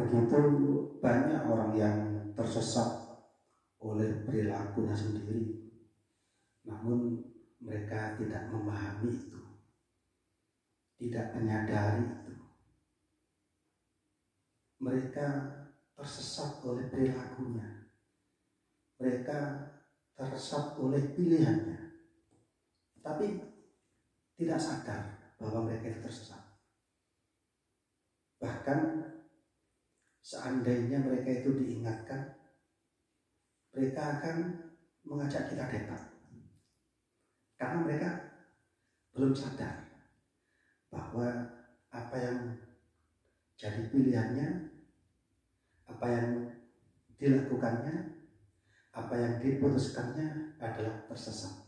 begitu banyak orang yang tersesat oleh perilakunya sendiri, namun mereka tidak memahami itu, tidak menyadari itu. Mereka tersesat oleh perilakunya, mereka tersesat oleh pilihannya, tapi tidak sadar bahwa mereka tersesat. Bahkan seandainya mereka itu diingatkan, mereka akan mengajak kita debat, karena mereka belum sadar bahwa apa yang jadi pilihannya, apa yang dilakukannya, apa yang diputuskannya adalah tersesat.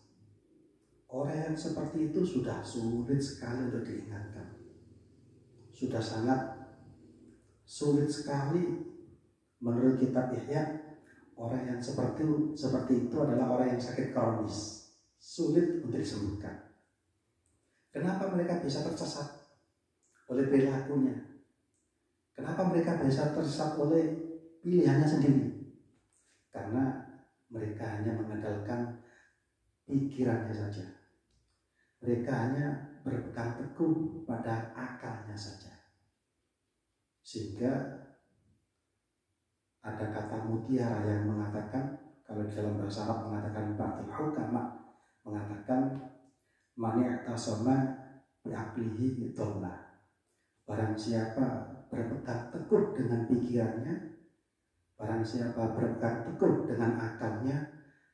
Orang yang seperti itu sudah sulit sekali untuk diingatkan, sudah sangat sulit sekali. Menurut kitab Ihya, orang yang seperti itu adalah orang yang sakit kronis, sulit untuk disembuhkan. Kenapa mereka bisa tersesat oleh perilakunya? Kenapa mereka bisa tersesat oleh pilihannya sendiri? Karena mereka hanya mengandalkan pikirannya saja. Mereka hanya berpegang teguh pada akalnya saja. Sehingga ada kata mutiara yang mengatakan, kalau dalam bahasa Arab mengatakan ba'dul hukama, mengatakan man i'tasama bi'aqlihi dhalla. Barang siapa berpegang teguh dengan pikirannya, barang siapa berpegang teguh dengan akalnya,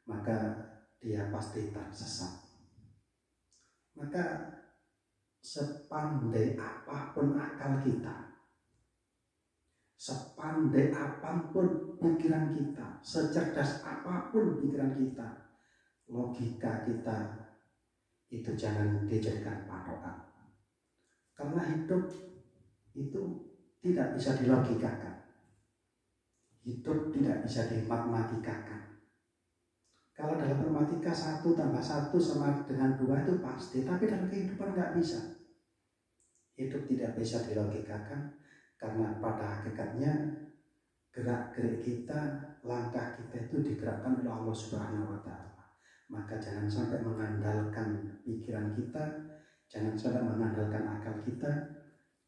maka dia pasti tersesat. Maka sepandai apapun akal kita, sepandai apapun pikiran kita, secerdas apapun pikiran kita, logika kita itu jangan dijadikan patokan. Karena hidup itu tidak bisa dilogikakan. Hidup tidak bisa dimatematika. Kalau dalam matematika 1 tambah 1 sama dengan 2 itu pasti, tapi dalam kehidupan nggak bisa. Hidup tidak bisa dilogikakan, karena pada hakikatnya gerak-gerik kita, langkah kita itu digerakkan oleh Allah Subhanahu wa Ta'ala. Maka jangan sampai mengandalkan pikiran kita, jangan sampai mengandalkan akal kita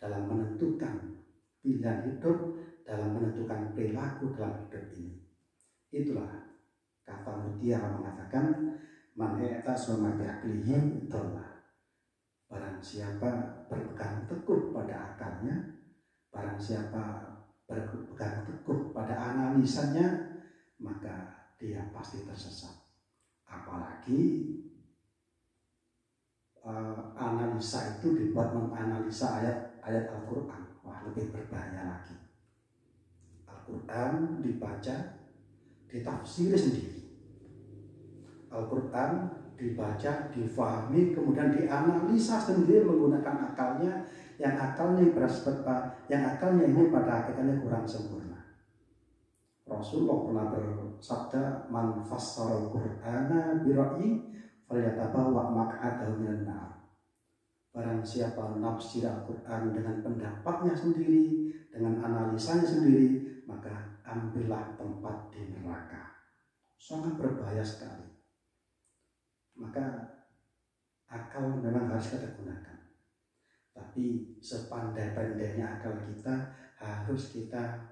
dalam menentukan pilihan hidup, dalam menentukan perilaku dalam hidup ini. Itulah kata mutiara mengatakan man i'tasama bi'aqlihi dhalla. Barang siapa berpegang teguh pada akalnya, barang siapa berpegang teguh pada analisanya, maka dia pasti tersesat. Apalagi analisa itu dibuat menganalisa ayat-ayat Al-Quran. Wah, lebih berbahaya lagi. Al-Quran dibaca, ditafsiri sendiri. Al-Quran dibaca, difahami, kemudian dianalisa sendiri menggunakan akalnya, yang akalnya ini pada akhirnya kurang sempurna. Rasulullah pernah bersabda, man fassara al-Qur'ana bira'yi falyatabawa maq'adahu minan nar. Barang siapa menafsir Al-Quran dengan pendapatnya sendiri, dengan analisanya sendiri, maka ambillah tempat di neraka. Sangat berbahaya sekali. Maka akal memang harus kita gunakan. Tapi sepandai-pandainya akal kita, harus kita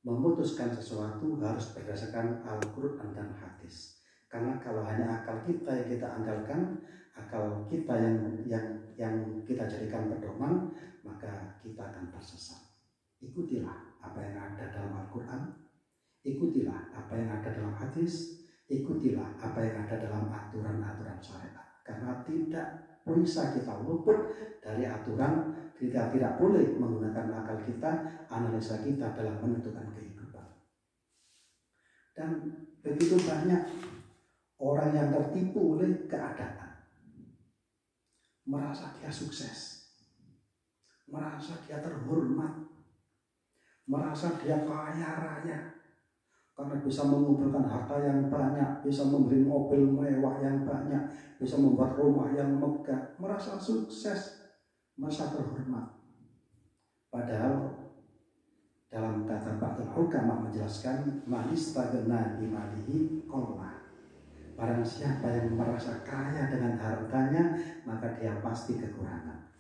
memutuskan sesuatu harus berdasarkan Al-Quran dan hadis. Karena kalau hanya akal kita yang kita andalkan, akal kita yang kita jadikan pedoman, maka kita akan tersesat. Ikutilah apa yang ada dalam Al-Quran, ikutilah apa yang ada dalam hadis, ikutilah apa yang ada dalam aturan-aturan syariat. Karena tidak bisa kita luput dari aturan, kita tidak boleh menggunakan akal kita, analisa kita dalam menentukan kehidupan. Dan begitu banyak orang yang tertipu oleh keadaan, merasa dia sukses, merasa dia terhormat, merasa dia kaya raya karena bisa mengumpulkan harta yang banyak, bisa membeli mobil mewah yang banyak, bisa membuat rumah yang megah, merasa sukses, merasa terhormat. Padahal dalam kata Ba'dul hukama menjelaskan manistagna bimalihi qalla. Barang siapa yang merasa kaya dengan hartanya, maka dia pasti kekurangan.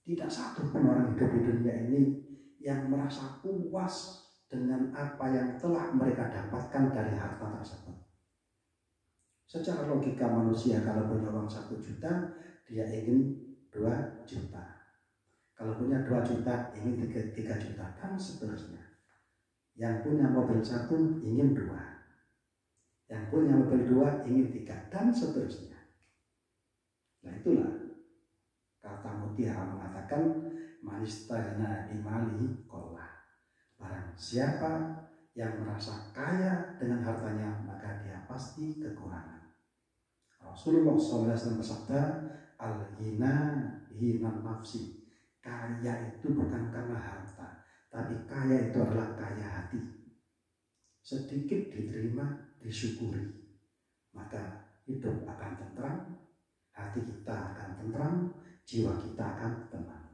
Tidak satu pun orang hidup di dunia ini yang merasa puas dengan apa yang telah mereka dapatkan dari harta tersebut. Secara logika manusia, kalau punya uang 1 juta, dia ingin 2 juta. Kalau punya 2 juta, ingin 3 juta, dan seterusnya. Yang punya mobil 1 ingin 2. Yang punya mobil 2 ingin 3, dan seterusnya. Nah itulah kata Mutiara mengatakan manistagna bimalihi qalla. Barang siapa yang merasa kaya dengan hartanya, maka dia pasti kekurangan. Rasulullah SAW bersabda, al-ghina ghinan nafsi. Kaya itu bukan karena harta, tapi kaya itu adalah kaya hati. Sedikit diterima, disyukuri, maka hidup akan tentram, hati kita akan tentram, jiwa kita akan tenang.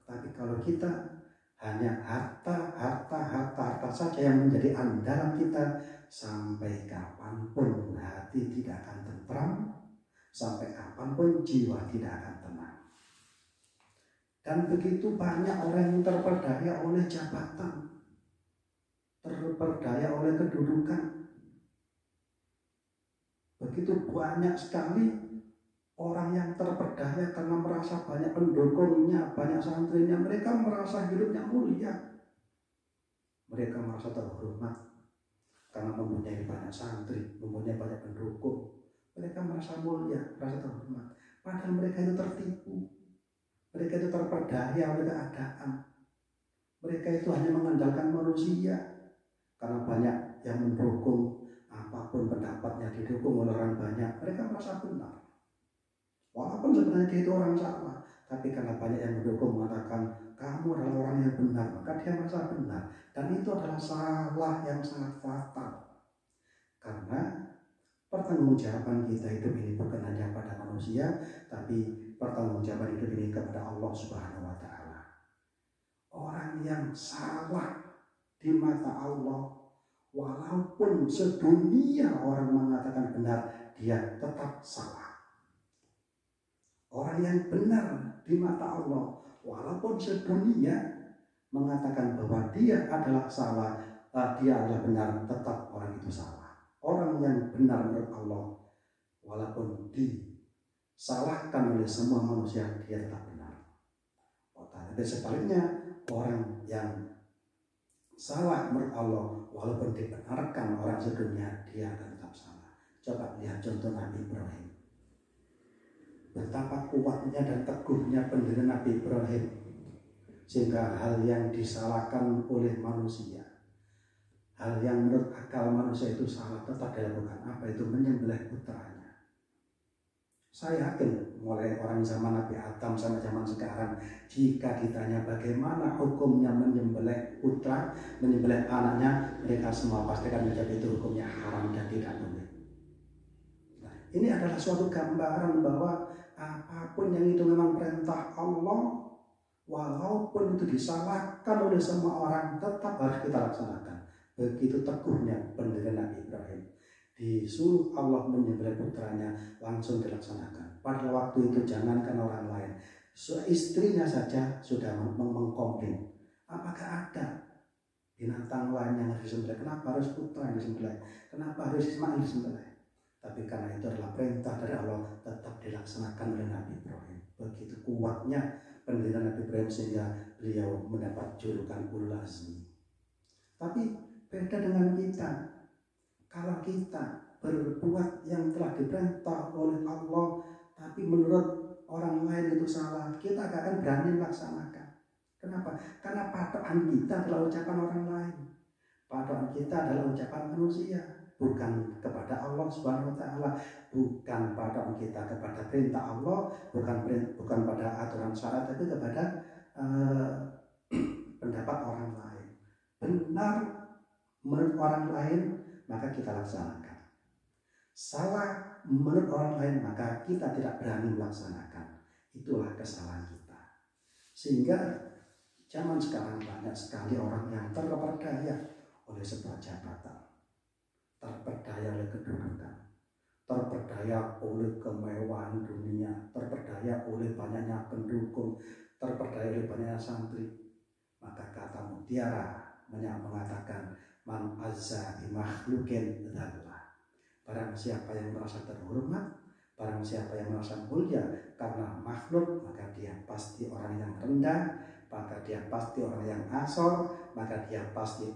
Tapi kalau kita hanya harta saja yang menjadi andalan kita, sampai kapanpun hati tidak akan tentram, sampai kapanpun jiwa tidak akan tenang. Dan begitu banyak orang yang terperdaya oleh jabatan, terperdaya oleh kedudukan. Begitu banyak sekali orang yang terperdaya karena merasa banyak pendukungnya, banyak santrinya. Mereka merasa hidupnya mulia. Mereka merasa terhormat karena mempunyai banyak santri, mempunyai banyak pendukung. Mereka merasa mulia, merasa terhormat. Padahal mereka itu tertipu. Mereka itu terperdaya oleh keadaan. Mereka itu hanya mengandalkan manusia. Karena banyak yang mendukung, apapun pendapatnya didukung oleh orang banyak, mereka merasa benar. Walaupun sebenarnya dia itu orang salah, tapi karena banyak yang mendukung mengatakan kamu adalah orang yang benar, maka dia merasa benar. Dan itu adalah salah yang sangat fatal. Karena pertanggungjawaban kita hidup ini bukan hanya pada manusia, tapi pertanggungjawaban hidup ini kepada Allah Subhanahu wa Ta'ala. Orang yang salah di mata Allah, walaupun sedunia orang mengatakan benar, dia tetap salah. Orang yang benar di mata Allah, walaupun sedunia mengatakan bahwa dia adalah salah, dia adalah benar, tetap orang itu salah. Orang yang benar menurut Allah, walaupun disalahkan oleh semua manusia, dia tetap benar. Tapi sebaliknya, orang yang salah menurut Allah, walaupun dibenarkan orang sedunia, dia akan tetap salah. Coba lihat contoh Nabi Ibrahim. Betapa kuatnya dan teguhnya pendirian Nabi Ibrahim, sehingga hal yang disalahkan oleh manusia, hal yang menurut akal manusia itu salah, tetap dilakukan. Apa itu? Menyembelih putranya. Saya yakin mulai orang zaman Nabi Adam sampai zaman sekarang, jika ditanya bagaimana hukumnya menyembelih putra, menyembelih anaknya, mereka semua pasti akan menjawab itu hukumnya haram dan tidak boleh. Nah, ini adalah suatu gambaran bahwa apapun yang itu memang perintah Allah, walaupun itu disalahkan oleh semua orang, tetap harus kita laksanakan. Begitu teguhnya pendirian Nabi Ibrahim. Disuruh Allah menyembelih putranya, langsung dilaksanakan. Pada waktu itu jangankan orang lain, istrinya saja sudah mengkomplain. Apakah ada binatang lain yang harus disembelih? Kenapa harus putra yang disembelih? Kenapa harus Ismail disembelih? Tapi karena itu adalah perintah dari Allah, tetap dilaksanakan oleh Nabi Ibrahim. Begitu kuatnya pendirian Nabi Ibrahim sehingga beliau mendapat julukan Ulul Azmi. Tapi beda dengan kita. Kalau kita berbuat yang telah diperintah oleh Allah, tapi menurut orang lain itu salah, kita gak akan berani melaksanakan. Kenapa? Karena patokan kita adalah ucapan orang lain. Patokan kita adalah ucapan manusia, bukan kepada Allah Subhanahu wa Ta'ala. Bukan patokan kita kepada perintah Allah, bukan pada aturan syariat, tapi kepada pendapat orang lain. Benar menurut orang lain, maka kita laksanakan. Salah menurut orang lain, maka kita tidak berani melaksanakan. Itulah kesalahan kita. Sehingga Zaman sekarang banyak sekali orang yang terperdaya oleh sebuah jabatan, terperdaya oleh kedudukan, terperdaya oleh kemewahan dunia, terperdaya oleh banyaknya pendukung, terperdaya oleh banyaknya santri. Maka kata mutiara mengatakan man azza bi makhluqin dzallah. Barang siapa yang merasa terhormat, barang siapa yang merasa mulia karena makhluk, maka dia pasti orang yang rendah, maka dia pasti orang yang asor, maka dia pasti